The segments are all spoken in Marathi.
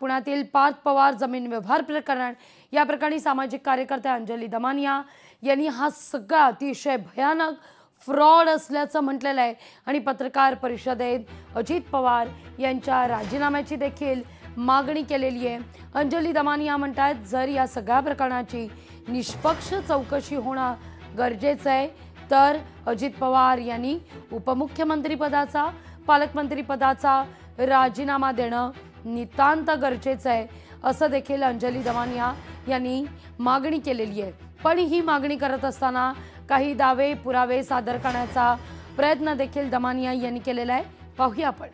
पुण्यातील पार्थ पवार जमीन व्यवहार प्रकरण या प्रकरणी सामाजिक कार्यकर्त्या अंजली दमानिया यांनी हा सगळा अतिशय भयानक फ्रॉड असल्याचं म्हटलेलं आहे आणि पत्रकार परिषदेत अजित पवार यांच्या राजीनाम्याची देखील मागणी केलेली आहे। अंजली दमानिया म्हणतात जर या सगळ्या प्रकरणाची निष्पक्ष चौकशी होणं गरजेचं आहे तर अजित पवार यांनी उपमुख्यमंत्री पदाचा पालकमंत्री पदाचा राजीनामा देणं नितांत गरजेचं आहे असं देखील अंजली दमानिया यांनी मागणी केलेली आहे। पण ही मागणी करत असताना काही दावे पुरावे सादर करण्याचा प्रयत्न देखील दमानिया यांनी केलेला आहे। पाहूया आपण।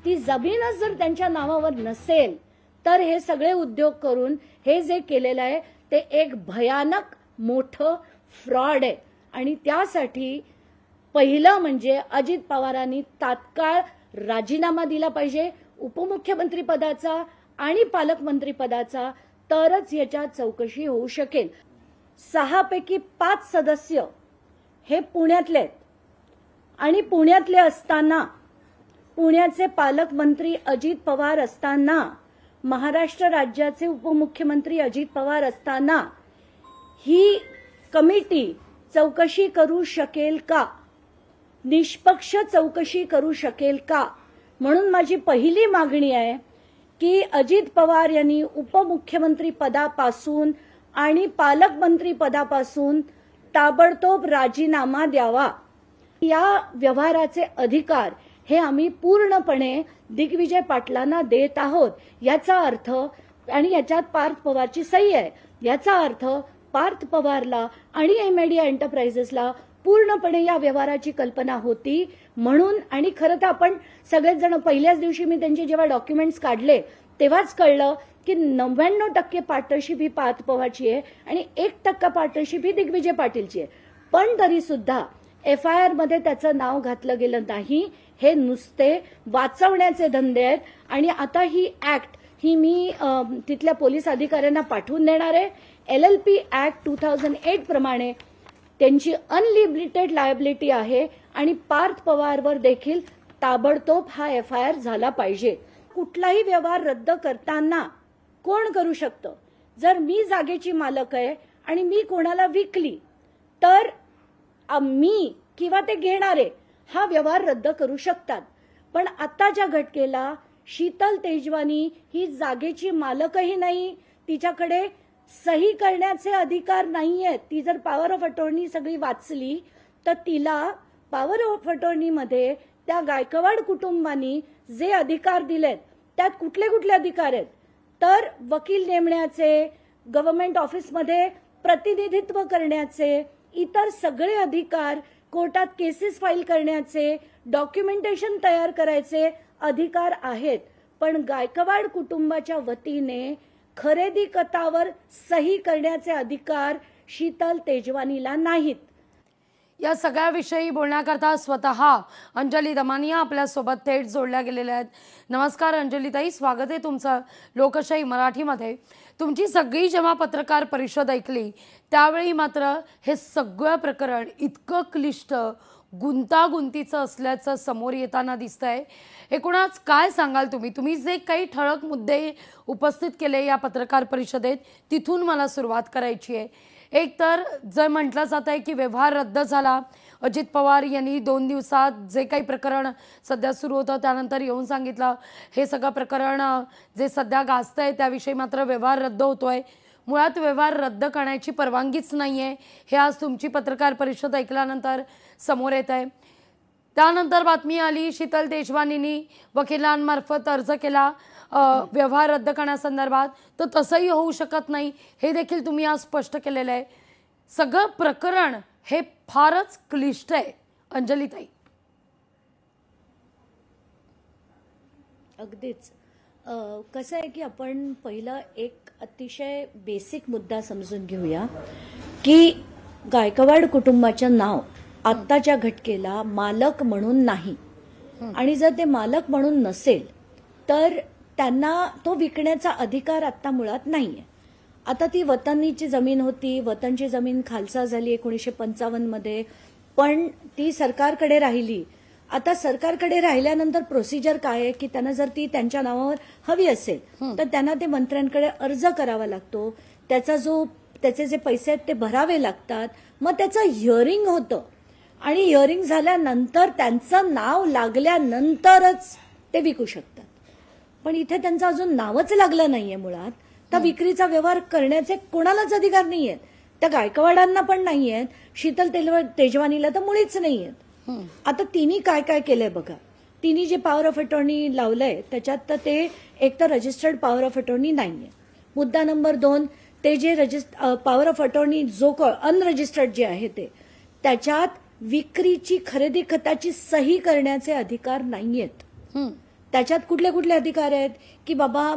ती जमीनच जर त्यांच्या नावावर नसेल तर हे सगळे उद्योग करून हे जे केलेलं आहे ते एक भयानक मोठं फ्रॉड आहे आणि त्यासाठी पहिलं म्हणजे अजित पवारांनी तात्काळ राजीनामा दिला पाहिजे उपमुख्यमंत्री पदाचा आणि पालकमंत्री पदाचा, तरच याच्यात चौकशी होऊ शकेल। 6 पैकी 5 सदस्य हे पुण्यातले आहेत आणि पुण्यातले असताना पुण्याचे पालकमंत्री अजित पवार असताना महाराष्ट्र राज्याचे उपमुख्यमंत्री अजित पवार असताना ही कमिटी चौकशी करू शकेल का, निष्पक्ष चौकशी करू शकेल का? म्हणून माझी पहिली मागणी आहे की अजित पवार यांनी उपमुख्यमंत्री पदापासून आणि पालकमंत्री पदापासून ताबडतोब राजीनामा द्यावा। या व्यवहाराचे अधिकार हे आम्ही पूर्णपणे दिग्विजय पाटलांना देत आहोत। याचा अर्थ आणि याच्यात पार्थ पवारची सही आहे, याचा अर्थ पार्थ पवारला आणि एमआयडीआ एंटरप्राइजेसला पूर्णपणे या व्यवहाराची कल्पना होती म्हणून। आणि खरं तर आपण सगळेच जण पहिल्याच दिवशी मी त्यांचे जेव्हा डॉक्युमेंट्स काढले तेव्हाच कळलं की 99% पार्टनरशिप ही पार्थ पवारची आहे आणि 1% पार्टनरशिप ही दिग्विजय पाटीलची आहे। पण तरी सुद्धा FIR मध्ये त्याचं नाव घातलं गेलं नाही। हे नुसते वाचवण्याचे धंदे आहेत आणि आता ही ऍक्ट ही मी तिथल्या पोलीस अधिकाऱ्यांना पाठवून देणार आहे। LLP ऍक्ट 2008 प्रमाणे त्यांची अनलिमिटेड लायबिलिटी आहे आणि पार्थ पवारवर देखील ताबडतोब हा FIR झाला पाहिजे। कुठलाही व्यवहार रद्द करताना कोण करू शकतं? जर मी जागेची मालक आहे आणि मी कोणाला विकली तर मी किंवा ते घेणारे हा व्यवहार रद्द करू शकतात। पण आताच्या घटनेला शीतल तेजवानी ही जागेची मालकही नाही, तिच्याकडे सही करण्याचे अधिकार नाहीयेत। ती जर पॉवर ऑफ अटॉर्नी सगळी वाचली तर तिला पॉवर ऑफ अटॉर्नी मध्ये त्या गायकवाड कुटुंबानी जे अधिकार दिलेत त्यात कुठले कुठले अधिकार आहेत तर वकील नेमण्याचे, गव्हर्नमेंट ऑफिसमध्ये प्रतिनिधित्व करण्याचे, इतर सगळे अधिकार, कोर्टात केसेस फाईल करण्याचे, डॉक्युमेंटेशन तयार करायचे अधिकार आहेत। पण गायकवाड कुटुंबाच्या वतीने खरेदी खतावर सही करण्याचे अधिकार शीतल तेजवानीला नाहीत। या सगळ्याविषयी बोलण्याकरता स्वतः अंजली दमानिया आपल्या सोबत थेट जोडल्या गेलेल्या आहेत। नमस्कार अंजलीताई, स्वागत आहे तुमचं लोकशाही मराठीमध्ये। तुमची सगळी जेव्हा पत्रकार परिषद ऐकली त्यावेळी मात्र हे सगळं प्रकरण इतकं क्लिष्ट गुंतागुंतीचं असल्याचं समोर येताना दिसतंय। एकूणच काय सांगाल तुम्ही जे काही ठळक मुद्दे उपस्थित केले या पत्रकार परिषदेत तिथून मला सुरुवात करायची आहे। एक तर जर म्हटलं जात आहे की व्यवहार रद्द झाला, अजित पवार यांनी 2 दिवसात जे काही प्रकरण सध्या सुरू होतं त्यानंतर येऊन सांगितलं हे सगळं प्रकरण जे सध्या गाजतंय त्याविषयी मात्र व्यवहार रद्द होतोय। मुळात व्यवहार रद्द करण्याची परवानगीच नाहीये हे आज तुमची पत्रकार परिषद ऐकल्यानंतर समोर येत आहे। त्यानंतर बातमी आली शीतल तेजवानींनी वकिलांमार्फत अर्ज केला व्यवहार रद्द करण्यासंदर्भात, तर तसंही होऊ शकत नाही हे देखील तुम्ही आज स्पष्ट केलेलं आहे। सगळं प्रकरण हे फारच क्लिष्ट आहे अंजलीताई। अगदीच कसं आहे की आपण पहिला एक अतिशय बेसिक मुद्दा समजून घेऊया की गायकवाड कुटुंबाचं नाव आत्ताच्या घटकेला मालक म्हणून नाही. आणि जर ते मालक म्हणून नसेल तर त्यांना तो विकण्याचा अधिकार आता मुळात नाहीये. आता ती वतनीची जमीन होती, वतनची जमीन खालसा झाली 1955 मध्ये, पण ती सरकारकडे राहिली. आता सरकारकडे राहिल्यानंतर प्रोसिजर काय आहे की त्यांना जर ती त्यांच्या नावावर हवी असेल तर त्यांना ते मंत्र्यांकडे अर्ज करावा लागतो. त्याचे जे पैसे आहेत ते भरावे लागतात. मग त्याचं हिअरिंग होतं आणि हिअरिंग झाल्यानंतर त्यांचं नाव लागल्यानंतरच ते विकू शकतात. पण इथे त्यांचं अजून नावच लागलं नाहीये मुळात. तर विक्रीचा व्यवहार करण्याचे कोणालाच अधिकार नाहीयेत. त्या गायकवाडांना पण नाहीयेत, शीतल तेजवानीला तर मुळीच नाहीयेत. आता तिने काय काय केलंय बघा. तिने जे पॉवर ऑफ अटॉर्नी लावलंय त्याच्यात तर ते एक तर रजिस्टर्ड पॉवर ऑफ अटॉर्नी नाहीये. मुद्दा नंबर 2, ते जे पॉवर ऑफ अटॉर्नी जो अनरजिस्टर्ड जे आहे ते, त्याच्यात विक्रीची खरेदी खताची सही करण्याचे अधिकार नाहीयेत. त्याच्यात कुठले कुठले अधिकार आहेत की बाबा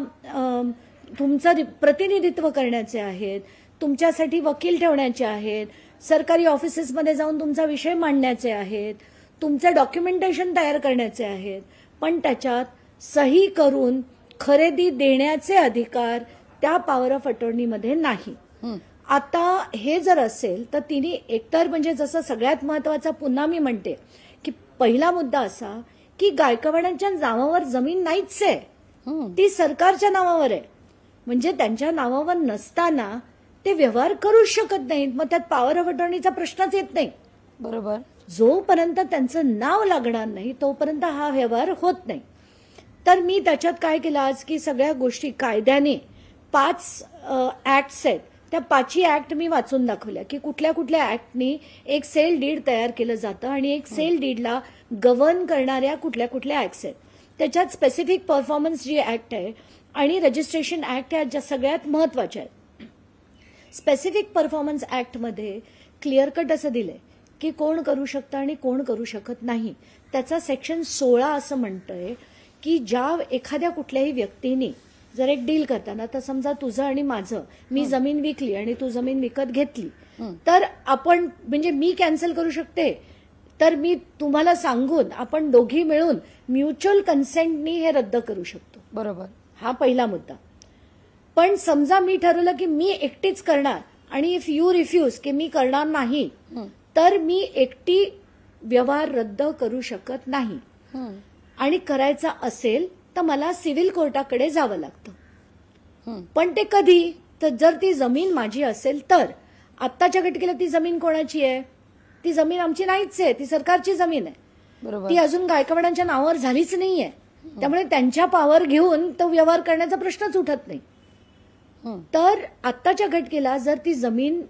तुमचं प्रतिनिधित्व करण्याचे आहेत, तुमच्यासाठी वकील ठेवण्याचे आहेत, सरकारी ऑफिसेसमध्ये जाऊन तुमचा विषय मांडण्याचे आहेत, तुमचे डॉक्युमेंटेशन तयार करण्याचे आहेत. पण त्याच्यात सही करून खरेदी देण्याचे अधिकार त्या पॉवर ऑफ अटॉर्नीमध्ये नाही. आता हे जर असेल तर तिने एकतर म्हणजे जसं सगळ्यात महत्वाचा पुन्हा मी म्हणते की पहिला मुद्दा असा की गायकवाडांच्या नावावर जमीन नाहीच आहे, ती सरकारच्या नावावर आहे. म्हणजे त्यांच्या नावावर नसताना ते व्यवहार करूच शकत नाहीत. मग त्यात पॉवर ऑफ अटॉर्नीचा प्रश्नच येत नाही. बरोबर. जोपर्यंत त्यांचं नाव लागणार नाही तोपर्यंत हा व्यवहार होत नाही. तर मी त्याच्यात काय केलं आज की सगळ्या गोष्टी कायद्याने 5 ऍक्ट्स आहेत, त्या 5ही ऍक्ट मी वाचून दाखवल्या की कुठल्या कुठल्या ऍक्टनी एक सेल डीड तयार केलं जातं आणि एक सेल डीडला गव्हर्न करणाऱ्या कुठल्या कुठल्या ऍक्ट्स आहेत. त्याच्यात स्पेसिफिक परफॉर्मन्स जी ऍक्ट आहे आणि रजिस्ट्रेशन ऍक्ट ह्या ज्या सगळ्यात महत्वाच्या आहेत. स्पेसिफिक परफॉर्मन्स ऍक्टमध्ये क्लिअर कट असं दिलंय की कोण करू शकतं आणि कोण करू शकत नाही. त्याचा सेक्शन 16 असं म्हणतंय की ज्या एखाद्या कुठल्याही व्यक्तीने जर एक डील करताना, तर समजा तुझं आणि माझं, मी जमीन विकली आणि तू जमीन विकत घेतली, तर आपण म्हणजे मी कॅन्सल करू शकते. तर मी तुम्हाला सांगून आपण दोघी मिळून म्युच्युअल कन्सेंटनी हे रद्द करू शकतो. बरोबर. हा पहिला मुद्दा. पण समजा मी ठरवलं की मी एकटीच करणार आणि इफ यू रिफ्यूज की मी करणार नाही, तर मी एकटी व्यवहार रद्द करू शकत नाही. आणि करायचा असेल तर मला सिव्हिल कोर्टाकडे जावं लागतं. पण ते कधी, तर जर ती जमीन माझी असेल तर. आत्ताच्या घटकेला ती जमीन कोणाची आहे? ती जमीन आमची नाहीच आहे, ती सरकारची जमीन आहे. बरोबर. ती अजून गायकवाडांच्या नावावर झालीच नाहीये. त्यामुळे त्यांच्या पावर घेऊन तो व्यवहार करण्याचा प्रश्नच उठत नाही. तर आत्ताच्या घटकेला जर ती जमीन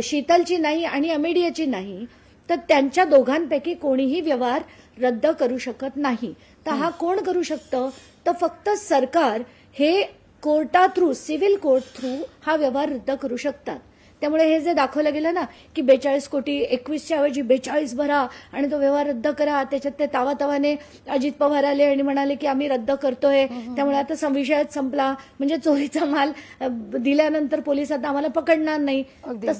शीतलची नाही आणि अमेडियाची नाही तर त्यांच्या दोघांपैकी कोणीही व्यवहार रद्द करू शकत नाही. तर हा कोण करू शकतं? तर फक्त सरकार हे Carta through, civil court through हा व्यवहार रद्द करू शकतात. त्यामुळे हे जे दाखवलं गेलं ना की 42 कोटी 21च्या ऐवजी 42 भरा आणि तो व्यवहार रद्द करा, त्याच्यात ते तावातावाने अजित पवार आले आणि म्हणाले की आम्ही रद्द करतोय, त्यामुळे आता विषयच संपला, म्हणजे चोरीचा माल दिल्यानंतर पोलीस आता आम्हाला पकडणार नाही.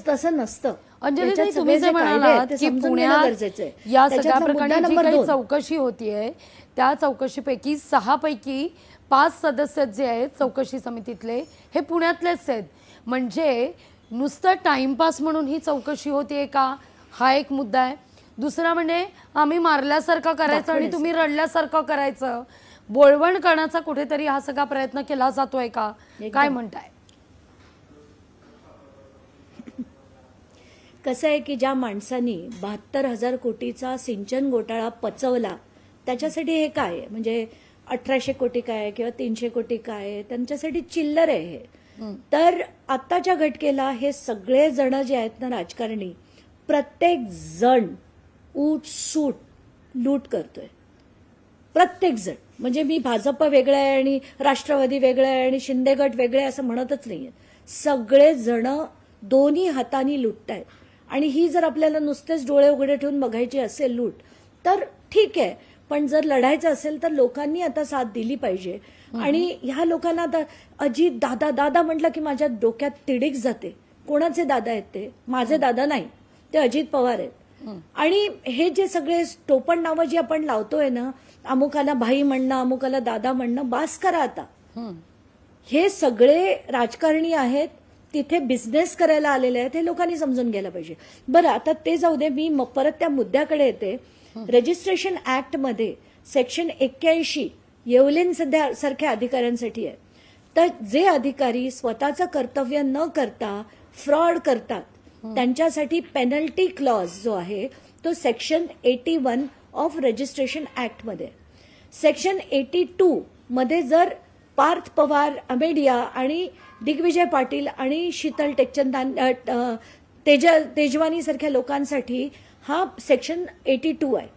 तसं नसतं. अंजली, तुम्ही जे म्हणालात की पुण्यात या सगळ्या प्रकरणी जी काही चौकशी होतीये त्या चौकशीपैकी 6 पैकी 5 सदस्य जे आहेत चौकशी समितीतले हे पुण्यातलेच आहेत. म्हणजे नुसतं टाइमपास म्हणून ही चौकशी होतीये का, हा एक मुद्दा आहे. दुसरा म्हणजे आम्ही मारल्यासारखं करायचं आणि तुम्ही रडल्यासारखं करायचं, बोळवण करण्याचा कुठेतरी हा सगळा प्रयत्न केला जातोय का, काय म्हणताय? कसं आहे की ज्या माणसांनी 72,000 कोटीचा सिंचन घोटाळा पचवला त्याच्यासाठी हे काय आहे, म्हणजे 1800 कोटी काय किंवा 300 कोटी काय, त्यांच्यासाठी चिल्लर आहे हे. तर आत्ताच्या घटकेला हे सगळे जण जे आहेत ना राजकारणी, प्रत्येक जण सूट लूट करतोय. प्रत्येक जण. म्हणजे मी भाजप वेगळं आहे आणि राष्ट्रवादी वेगळं आहे आणि शिंदे गट वेगळे असं म्हणतच नाहीये. सगळे जण दोन्ही हातांनी लुटतायत. आणि ही जर आपल्याला नुसतेच डोळे उघडे ठेवून बघायची असेल लूट तर ठीक आहे, पण जर लढायचं असेल तर लोकांनी आता साथ दिली पाहिजे. आणि ह्या लोकांना आता अजित दादा दादा म्हटलं की माझ्या डोक्यात तिडीक जाते. कोणाचे दादा आहेत ते? माझे दादा नाही, ते अजित पवार आहेत. आणि हे जे सगळे टोपण नावं जी आपण लावतोय ना, अमुकाला भाई म्हणणं, अमुकाला दादा म्हणणं, बास करा आता. हे सगळे राजकारणी आहेत, तिथे बिझनेस करायला आलेले आहेत, हे लोकांनी समजून घ्यायला पाहिजे. बरं, आता ते जाऊ दे, मी परत त्या मुद्द्याकडे येते. रजिस्ट्रेशन ऍक्ट मध्ये सेक्शन 81 येवलेन सारख्या अधिकाऱ्यांसाठी आहे. तर जे अधिकारी स्वतःचं कर्तव्य न करता फ्रॉड करतात, त्यांच्यासाठी पेनल्टी क्लॉज जो आहे तो सेक्शन 81 ऑफ रजिस्ट्रेशन ऍक्ट मध्ये. सेक्शन 82 मध्ये जर पार्थ पवार, अमेडिया आणि दिग्विजय पाटील आणि शीतल तेजवानी सारख्या लोकांसाठी हा सेक्शन 82 आहे.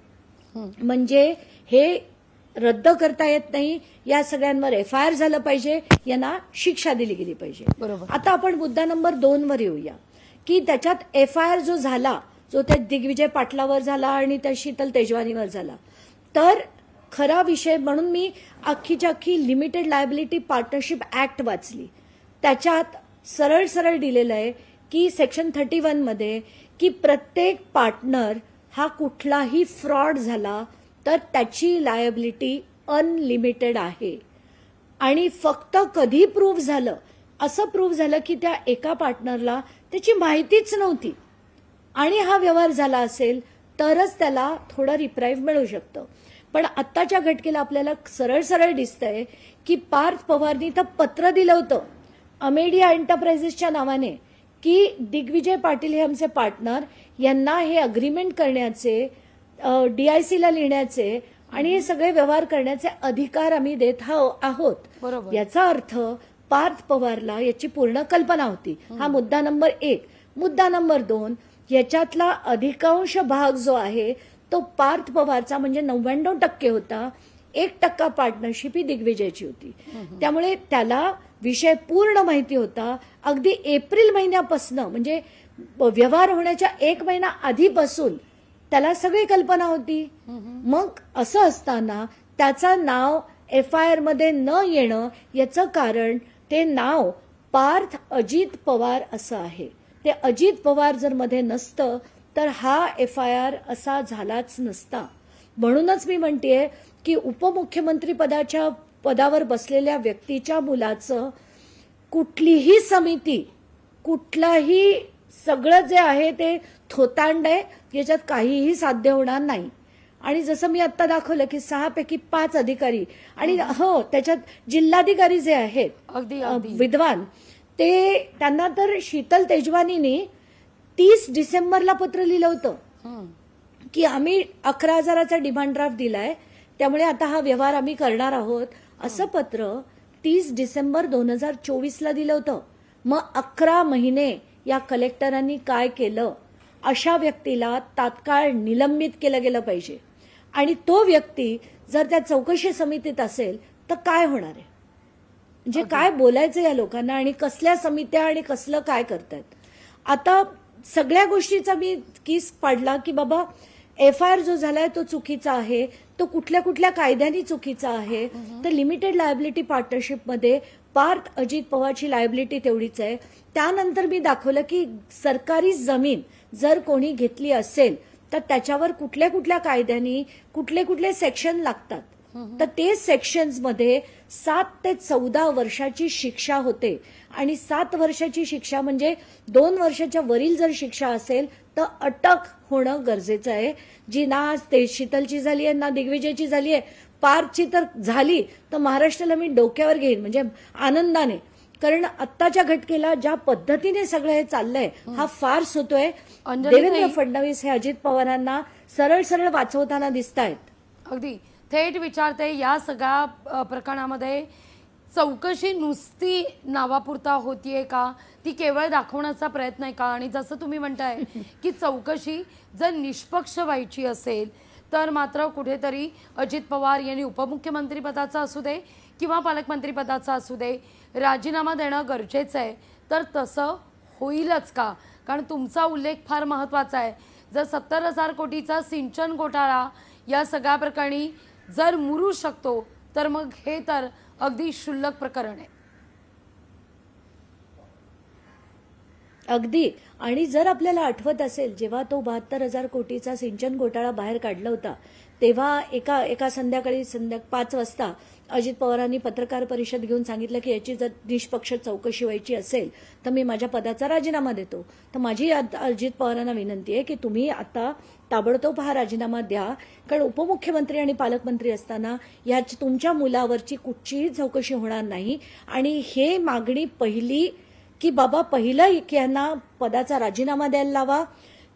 म्हणजे हे रद्द करता येत नाही. या सगळ्यांवर FIR झालं पाहिजे, यांना शिक्षा दिली गेली पाहिजे. बरोबर. आता आपण मुद्दा नंबर 2 वर येऊया की त्याच्यात FIR जो झाला, जो त्या दिग्विजय पाटलावर झाला आणि त्या शीतल तेजवानीवर झाला, तर खरा विषय म्हणून मी अख्खीच्या अख्खी लिमिटेड लायबिलिटी पार्टनरशिप ऍक्ट वाचली. त्याच्यात सरळ सरळ दिलेलं आहे की सेक्शन 31 मध्ये की प्रत्येक पार्टनर हा कुठलाही फ्रॉड झाला तर त्याची लायबिलिटी अनलिमिटेड आहे. आणि फक्त कधी प्रूव्ह झालं, असं प्रूव्ह झालं की त्या एका पार्टनरला त्याची माहितीच नव्हती आणि हा व्यवहार झाला असेल तरच त्याला थोडं रिप्राईव्ह मिळू शकतं. पण आत्ताच्या घटनेला आपल्याला सरळ सरळ दिसतंय की पार्थ पवारनी तर पत्र दिलं होतं अमेडिया एंटरप्राइजेसच्या नावाने की दिग्विजय पाटील हे आमचे पार्टनर, यांना हे अग्रीमेंट करण्याचे, DIC ला लिहिण्याचे आणि हे सगळे व्यवहार करण्याचे अधिकार आम्ही देत आहोत. बरोबर. याचा अर्थ पार्थ पवारला याची पूर्ण कल्पना होती. हा मुद्दा नंबर 1. मुद्दा नंबर 2, याच्यातला अधिकांश भाग जो आहे तो पार्थ पवारचा, म्हणजे 99% होता. 1% पार्टनरशिप ही दिग्विजयची होती. त्यामुळे त्याला विषय पूर्ण माहिती होता. अगदी एप्रिल महिन्यापासून, म्हणजे व्यवहार होण्याच्या 1 महिना आधीपासून त्याला सगळी कल्पना होती. मग असं असताना त्याचं नाव FIR मध्ये न येणं याचं कारण ते नाव पार्थ अजित पवार असं आहे. ते अजित पवार जर मध्ये नसतं तर हा FIR असा झालाच नसता. म्हणूनच मी म्हणतेय की उपमुख्यमंत्री पदावर बसलेल्या व्यक्तीच्या मुलाचं कुठलीही समिती, कुठलाही सगळं जे आहे ते थोतांड आहे, याच्यात काहीही साध्य होणार नाही. आणि जसं मी आता दाखवलं की 6 पैकी 5 अधिकारी आणि हो त्याच्यात जिल्हाधिकारी जे आहेत अगदी विद्वान, ते त्यांना तर शीतल तेजवानीने 30 डिसेंबरला पत्र लिहिलं होतं की आम्ही 11,000चा डिमांड ड्राफ्ट दिलाय, त्यामुळे आता हा व्यवहार आम्ही करणार आहोत, असं पत्र 30 डिसेंबर 2024ला दिलं होतं. मग 11 महिने या कलेक्टरांनी काय केलं? अशा व्यक्तीला तात्काळ निलंबित केलं गेलं पाहिजे. आणि तो व्यक्ती जर त्या चौकशी समितीत असेल तर काय होणार आहे? म्हणजे काय बोलायचं या लोकांना आणि कसल्या समित्या आणि कसलं काय करतात? आता सगळ्या गोष्टीचा मी किस पाडला की बाबा FIR जो झालाय तो चुकीचा आहे, तो कुठल्या कुठल्या कायद्याने चुकीचा आहे. तर लिमिटेड लायबिलिटी पार्टनरशिप मध्ये पार्थ अजित पवारची लायबिलिटी तेवढीच आहे. त्यानंतर मी दाखवलं की सरकारी जमीन जर कोणी घेतली असेल तर त्याच्यावर कुठल्या कुठल्या कायद्यांनी कुठले कुठले सेक्शन लागतात. तर ते सेक्शन्स मध्ये 7 ते 14 वर्षाची शिक्षा होते. आणि 7 वर्षाची शिक्षा म्हणजे 2 वर्षाच्या वरील जर शिक्षा असेल तर अटक होणं गरजेचं आहे. जी ना ते शीतलची झाली आहे ना दिग्विजयची झाली आहे, पार्थची तर झाली तर महाराष्ट्राला मी डोक्यावर घेईन, म्हणजे आनंदाने. कारण आत्ताच्या घटनेला ज्या पद्धतीने सगळं हे चाललंय हा फार्स होतोय. देवेंद्र फडणवीस हे अजित पवारांना सरळ सरळ वाचवताना दिसत आहेत. अगदी थेट विचारते, या सगळ्या प्रकरणामध्ये चौकशी नुसती नावापुरता होतीये का, ती केवळ दाखवण्याचा प्रयत्न आहे का? आणि जसं तुम्ही म्हणताय की चौकशी जर निष्पक्ष व्हायची असेल तर मात्र कुठेतरी अजित पवार यांनी उपमुख्यमंत्री पदाचा असू दे किंवा पालकमंत्री पदाचा असू दे राजीनामा देणं गरजेचं आहे. तर तसं होईलच का? कारण तुमचा उल्लेख फार महत्त्वाचा आहे. जर 70,000 कोटीचा सिंचन घोटाळा या सगळ्या प्रकरणी जर मुरू शकतो तर मग हे तर अगदी क्षुल्लक प्रकरण आहे. अगदी. आणि जर आपल्याला आठवत असेल, जेव्हा तो 72,000 कोटीचा सिंचन घोटाळा बाहेर काढला होता, तेव्हा एका संध्याकाळी 5 वाजता अजित पवारांनी पत्रकार परिषद घेऊन सांगितलं की याची जर निष्पक्ष चौकशी व्हायची असेल तर मी माझ्या पदाचा राजीनामा देतो. तर माझी अजित पवारांना विनंती आहे की तुम्ही आता ताबडतोब हा राजीनामा द्या, कारण उपमुख्यमंत्री आणि पालकमंत्री असताना याची तुमच्या मुलावरची कुठचीही चौकशी होणार नाही. आणि हे मागणी पहिली की बाबा पहिलं यांना पदाचा राजीनामा द्यायला लावा,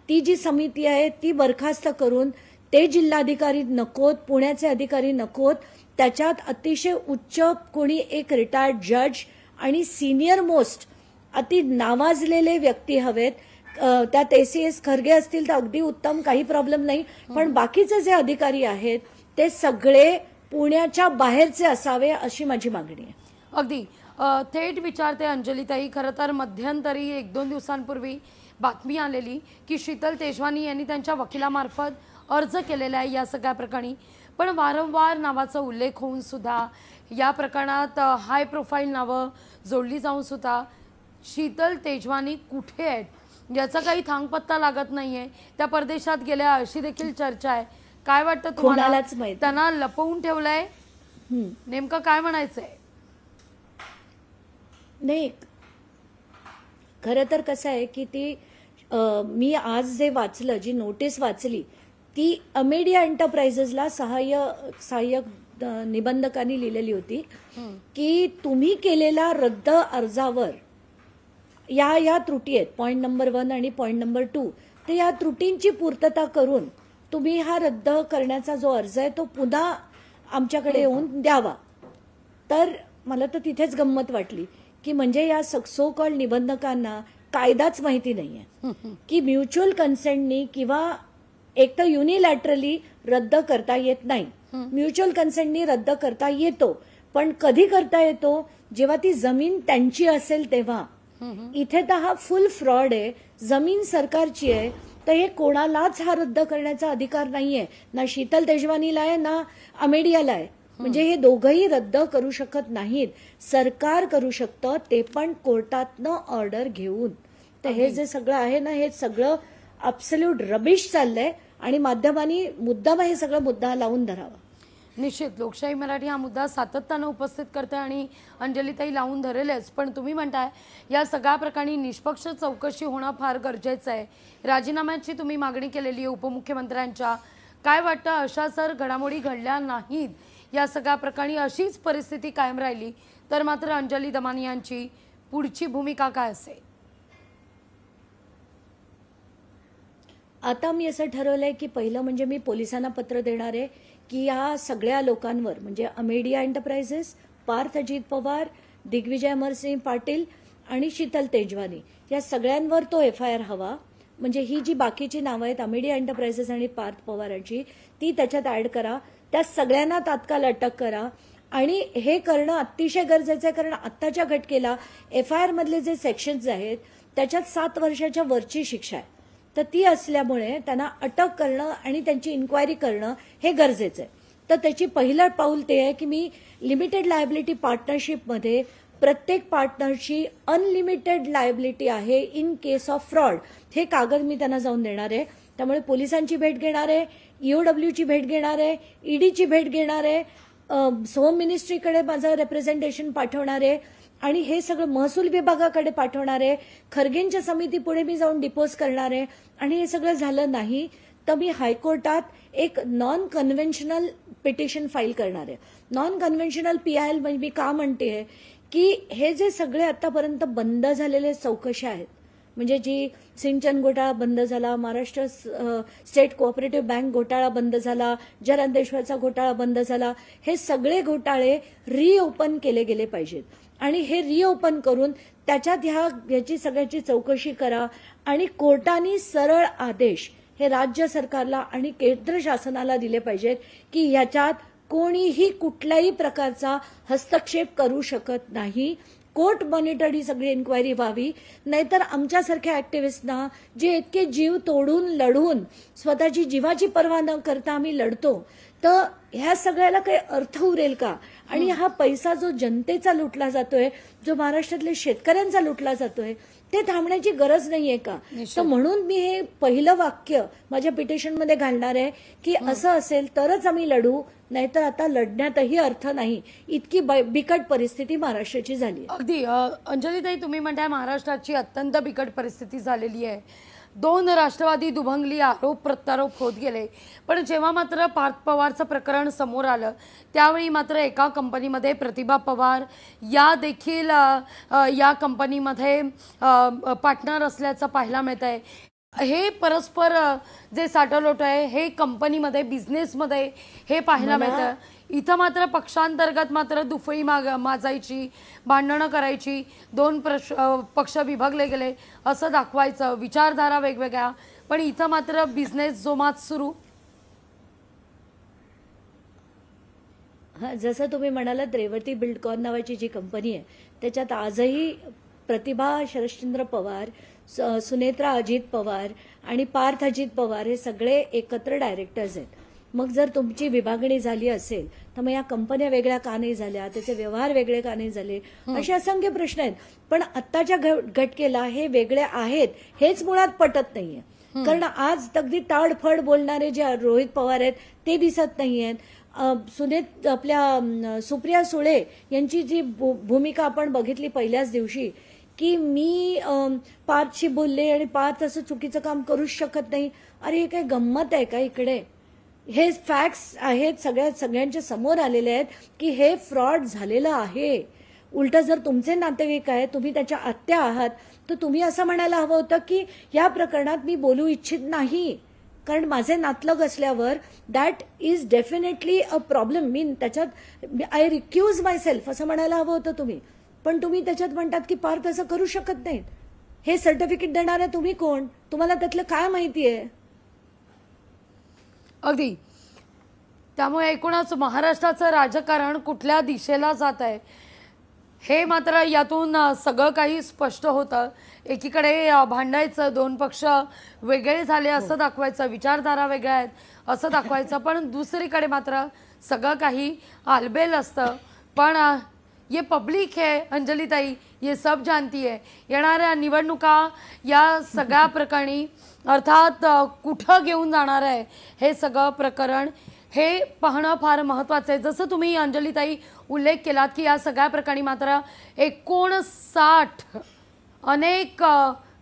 ती जी समिती आहे ती बरखास्त करून ते जिल्हाधिकारी नकोत, पुण्याचे अधिकारी नकोत, त्याच्यात अतिशय उच्च कोणी एक रिटायर्ड जज आणि सिनियर मोस्ट अति नावाजलेले व्यक्ती हवेत. त्यात ACS खरगे असतील तर अगदी उत्तम, काही प्रॉब्लेम नाही, पण बाकीचे जे अधिकारी आहेत ते सगळे पुण्याच्या बाहेरचे असावे अशी माझी मागणी आहे. अगदी थेट विचारते अंजलीताई, खरं तर मध्यंतरी 1-2 दिवसांपूर्वी बातमी आलेली की शीतल तेजवानी यांनी त्यांच्या वकिलामार्फत अर्ज केलेला आहे या सगळ्या प्रकरणी, पण वारंवार नावाचा उल्लेख होऊन सुद्धा या प्रकरणात हाय प्रोफाईल नावं जोडली जाऊन सुद्धा शीतल तेजवानी कुठे आहेत याचा काही थांगपत्ता लागत नाहीये. त्या परदेशात गेल्या अशी देखील चर्चा आहे. काय वाटतं तुम्हाला, त्यांना लपवून ठेवलंय, नेमकं काय म्हणायचंय? नाही, खरं तर कसं आहे की ती मी आज जे वाचलं, जी नोटीस वाचली ती अमेडिया एंटरप्राइजेसला सहाय्यक निबंधकांनी लिहिलेली होती की तुम्ही केलेल्या रद्द अर्जावर या त्रुटी आहेत, पॉइंट नंबर 1 आणि पॉइंट नंबर 2, तर या त्रुटींची पूर्तता करून तुम्ही हा रद्द करण्याचा जो अर्ज आहे तो पुन्हा आमच्याकडे येऊन द्यावा. तर मला तर तिथेच गंमत वाटली की म्हणजे या सो कॉल्ड निबंधकांना कायदाच माहिती नाहीये की म्युच्युअल कन्सेंटनी किंवा एक तर युनिलॅटरली रद्द करता येत नाही, म्युच्युअल कन्सेंटनी रद्द करता येतो, पण कधी करता येतो, जेव्हा ती जमीन त्यांची असेल तेव्हा. इथे तर हा फुल फ्रॉड आहे. जमीन सरकारची आहे तर हे कोणालाच हा रद्द करण्याचा अधिकार नाहीये, ना शीतल तेजवानीला आहे ना अमेडियाला आहे. म्हणजे हे दोघंही रद्द करू शकत नाहीत, सरकार करू शकतं, ते पण कोर्टातनं ऑर्डर घेऊन. तर हे जे सगळं आहे ना, हे सगळं अब्सल्यूट रबिश चाललंय आणि माध्यमांनी मुद्दाम हे सगळं मुद्दा लावून धरावा. निश्चित लोकशाही मराठी हा मुद्दा सातत्यानं उपस्थित करते आणि अंजलीताई लावून धरेलच, पण तुम्ही म्हणताय या सगळ्या प्रकरणी निष्पक्ष चौकशी होणं फार गरजेचं आहे. राजीनाम्याची तुम्ही मागणी केलेली आहे उपमुख्यमंत्र्यांच्या. काय वाटतं, अशा जर घडामोडी घडल्या नाहीत, या सगळ्या प्रकरणी अशीच परिस्थिती कायम राहिली तर मात्र अंजली दमानी यांची पुढची भूमिका काय असेल? आता मी असं ठरवलंय की पहिलं म्हणजे मी पोलिसांना पत्र देणार आहे की या सगळ्या लोकांवर, म्हणजे अमेडिया एंटरप्राइजेस, पार्थ अजित पवार, दिग्विजय अमरसिंह पाटील आणि शीतल तेजवानी, या सगळ्यांवर तो FIR हवा. म्हणजे ही जी बाकीची नावं आहेत अमेडिया एंटरप्राइजेस आणि पार्थ पवारांची, ती त्याच्यात ऍड करा. त्या सगळ्यांना तात्काळ अटक करा. आणि हे करणं अतिशय गरजेचं आहे, कारण आत्ताच्या घटकेला FIR मधले जे सेक्शन्स आहेत त्याच्यात 7 वर्षाच्या वरची शिक्षा आहे. तर ती असल्यामुळे त्यांना अटक करणं आणि त्यांची इन्क्वायरी करणं हे गरजेचं आहे. तर त्याची पहिलं पाऊल ते आहे की मी लिमिटेड लायबिलिटी पार्टनरशिपमध्ये प्रत्येक पार्टनरची अनलिमिटेड लायबिलिटी आहे इन केस ऑफ फ्रॉड, हे कागद मी त्यांना जाऊन देणार आहे. त्यामुळे पोलिसांची भेट घेणार आहे, EOWची भेट घेणार आहे, EDची भेट घेणार आहे, होम मिनिस्ट्रीकडे माझं रिप्रेझेंटेशन पाठवणार आहे आणि हे सगळं महसूल विभागाकडे पाठवणार आहे. खरगेंच्या समितीपुढे मी जाऊन डिपोज करणार आहे. आणि हे सगळं झालं नाही तर मी हायकोर्टात एक नॉन कन्व्हेन्शनल पिटिशन फाईल करणार आहे. नॉन कन्व्हेन्शनल PIL म्हणजे मी का म्हणते की हे जे सगळे आतापर्यंत बंद झालेले चौकशा आहेत, म्हणजे जी सिंचन घोटाळा बंद झाला, महाराष्ट्र स्टेट कोऑपरेटिव्ह बँक घोटाळा बंद झाला, जरांदेश्वरचा घोटाळा बंद झाला, हे सगळे घोटाळे रिओपन केले गेले पाहिजेत. आणि हे रिओपन करून त्याच्यात ह्याची सगळ्याची चौकशी करा आणि कोर्टाने सरळ आदेश हे राज्य सरकारला आणि केंद्र शासनाला दिले पाहिजेत की ह्याच्यात कोणीही कुठल्याही प्रकारचा हस्तक्षेप करू शकत नाही. कोर्ट मॉनिटर्ड ही सगळी इन्क्वायरी व्हावी. नाहीतर आमच्यासारख्या ऍक्टिव्हिस्टना जे इतके जीव तोडून लढून स्वतःची जीवाची पर्वा न करता आम्ही लढतो, तर ह्या सगळ्याला काही अर्थ उरेल का? आणि हा पैसा जो जनतेचा लुटला जातोय, जो महाराष्ट्रातल्या शेतकऱ्यांचा लुटला जातोय, ते थांबण्याची गरज नाहीये का? तर म्हणून मी हे पहिलं वाक्य माझ्या पिटिशनमध्ये घालणार आहे की असं असेल तरच आम्ही लढू, नाहीतर आता लढण्यातही अर्थ नाही. इतकी बिकट परिस्थिती महाराष्ट्राची झाली. अगदी अंजलीताई, तुम्ही म्हणताय महाराष्ट्राची अत्यंत बिकट परिस्थिती झालेली आहे. 2 राष्ट्रवादी दुभंगली आरोप प्रत्यारोप होत गेले, पण जेव्हा मात्र पार्थ पवारचं प्रकरण समोर आलं त्यावेळी मात्र एका कंपनीमध्ये प्रतिभा पवार या देखील या कंपनीमध्ये पार्टनर असल्याचं पाहायला मिळत आहे. हे परस्पर जे साठलोट आहे हे कंपनीमध्ये बिझनेसमध्ये हे पाहायला मिळतं. इथं मात्र पक्षांतर्गत मात्र दुफई माजायची, भांडणं करायची, 2 पक्ष विभागले गेले असं दाखवायचं, विचारधारा वेगवेगळ्या, पण इथं मात्र बिझनेस जोमात सुरू. हा, जसं तुम्ही म्हणालात रेवती बिल्डकॉन नावाची जी कंपनी आहे त्याच्यात आजही प्रतिभा शरश्चंद्र पवार, सुनेत्रा अजित पवार आणि पार्थ अजित पवार हे सगळे एकत्र डायरेक्टर्स आहेत. मग जर तुमची विभागणी झाली असेल तर मग या कंपन्या वेगळ्या का नाही झाल्या, त्याचे व्यवहार वेगळे का नाही झाले, असे असंख्य प्रश्न आहेत. पण आत्ताच्या घटकेला हे वेगळे आहेत हेच मुळात पटत नाहीये. कारण आज अगदी ताडफड बोलणारे जे रोहित पवार आहेत ते दिसत नाहीयेत. आपल्या सुप्रिया सुळे यांची जी भूमिका आपण बघितली पहिल्याच दिवशी की मी पार्थशी बोलले आणि पार्थ असं चुकीचं काम करूच शकत नाही. अरे हे काय गंमत आहे का? इकडे हे फॅक्ट्स आहेत, सगळ्यांच्या समोर आलेले आहेत की हे फ्रॉड झालेलं आहे. उलट जर तुमचे नातेवाईक आहे, तुम्ही त्याच्या आत्या आहात, तर तुम्ही असं म्हणायला हवं होतं की या प्रकरणात मी बोलू इच्छित नाही, कारण माझे नातलग असल्यावर that is definitely a problem. मी त्याच्यात आय रिक्यूज माय सेल्फ असं म्हणायला हवं होतं तुम्ही. पण तुम्ही त्याच्यात म्हणतात की पार्थ असं करू शकत नाहीत. हे सर्टिफिकेट देणारे तुम्ही कोण? तुम्हाला त्यातलं काय माहिती आहे? अगदी. त्यामुळे एकूणच महाराष्ट्राचं राजकारण कुठल्या दिशेला जात आहे हे मात्र यातून सगळं काही स्पष्ट होतं. एकीकडे भांडायचं, 2 पक्ष वेगळे झाले असं दाखवायचं, विचारधारा वेगळ्या आहेत असं दाखवायचं, पण दुसरीकडे मात्र सगळं काही आलबेल असतं. पण ये पब्लिक है अंजलीताई, ये सब जानती है. येणाऱ्या निवडणुका या सगळ्या प्रकरणी अर्थात कुठं घेऊन जाणार आहे हे सगळं प्रकरण हे पाहणं फार महत्त्वाचं आहे. जसं तुम्ही अंजलीताई उल्लेख केलात की या सगळ्या प्रकरणी मात्र 59 अनेक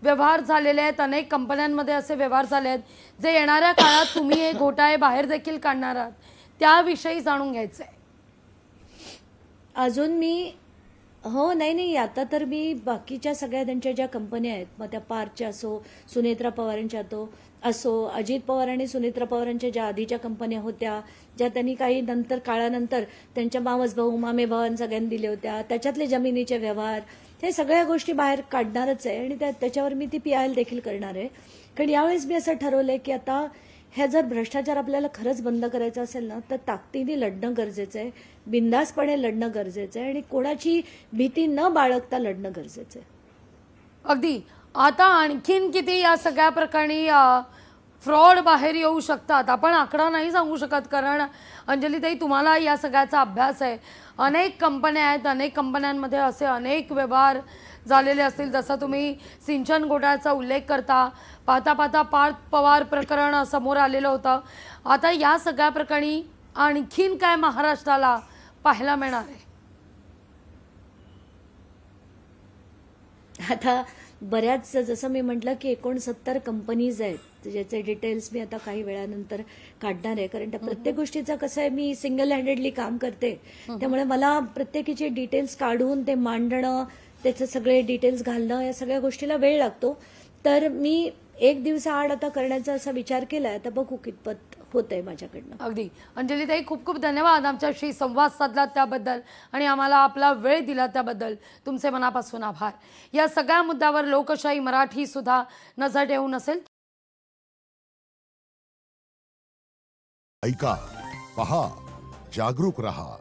व्यवहार झालेले आहेत, अनेक कंपन्यांमध्ये असे व्यवहार झाले आहेत जे येणाऱ्या काळात तुम्ही हे घोटाळे बाहेर देखील काढणार आहात, त्याविषयी जाणून घ्यायचं आहे. अजून मी नाही आता तर मी बाकीच्या सगळ्या त्यांच्या ज्या कंपन्या आहेत, मग त्या पार्थच्या असो, सुनेत्रा पवारांच्या असो, अजित पवार आणि सुनेत्रा पवारांच्या ज्या आधीच्या कंपन्या होत्या ज्या त्यांनी काही नंतर काळानंतर त्यांच्या मावस भाऊ मामे भावांना सगळ्यांनी दिल्या होत्या, त्याच्यातले जमिनीचे व्यवहार, हे सगळ्या गोष्टी बाहेर काढणारच आहे. आणि त्याच्यावर मी ती PIL देखील करणार आहे. कारण यावेळेस मी असं ठरवलंय की आता ह्या जर भ्रष्टाचार आपल्याला खरंच बंद करायचा असेल ना तर ताकदीने लढणं गरजेचं आहे, बिनधास्तपणे लढणं गरजेचं आहे आणि कोणाची भीती न बाळगता लढणं गरजेचं आहे. अगदी. आता आणखीन किती या सगळ्या प्रकरणी फ्रॉड बाहेर येऊ शकतात आपण आकडा नाही सांगू शकत, कारण अंजलीताई तुम्हाला या सगळ्याचा अभ्यास आहे. अनेक कंपन्या आहेत, अनेक कंपन्यांमध्ये असे अनेक व्यवहार झालेले असतील. जसं तुम्ही सिंचन घोटाळ्याचा उल्लेख करता, पाहता पाहता पार्थ पवार प्रकरण समोर आलेलं होतं. आता या सगळ्या प्रकरणी आणखीन काय महाराष्ट्राला पाहायला मिळणार आहे? आता बऱ्याच, जसं मी म्हटलं की 69 कंपनीज आहेत ज्याचे डिटेल्स मी आता काही वेळानंतर काढणार आहे. कारण त्या प्रत्येक गोष्टीचं कसं आहे, मी सिंगल हँडेडली काम करते, त्यामुळे मला प्रत्येकीचे डिटेल्स काढून ते मांडणं, त्याचे सगळे डिटेल्स घालणं, या सगळ्या गोष्टीला वेळ लागतो. तर मी 1 दिवसाआड आता करण्याचा असा विचार केलाय. आता बघू कितपत होतंय माझ्याकडनं. अगदी. अंजलीताई, खूप खूप धन्यवाद आमच्याशी संवाद साधला त्याबद्दल आणि आम्हाला आपला वेळ दिला त्याबद्दल तुमचे मनापासून आभार. या सगळ्या मुद्द्यावर लोकशाही मराठी सुद्धा नजर ठेवून असेल. ऐका, पहा, जागरूक रहा.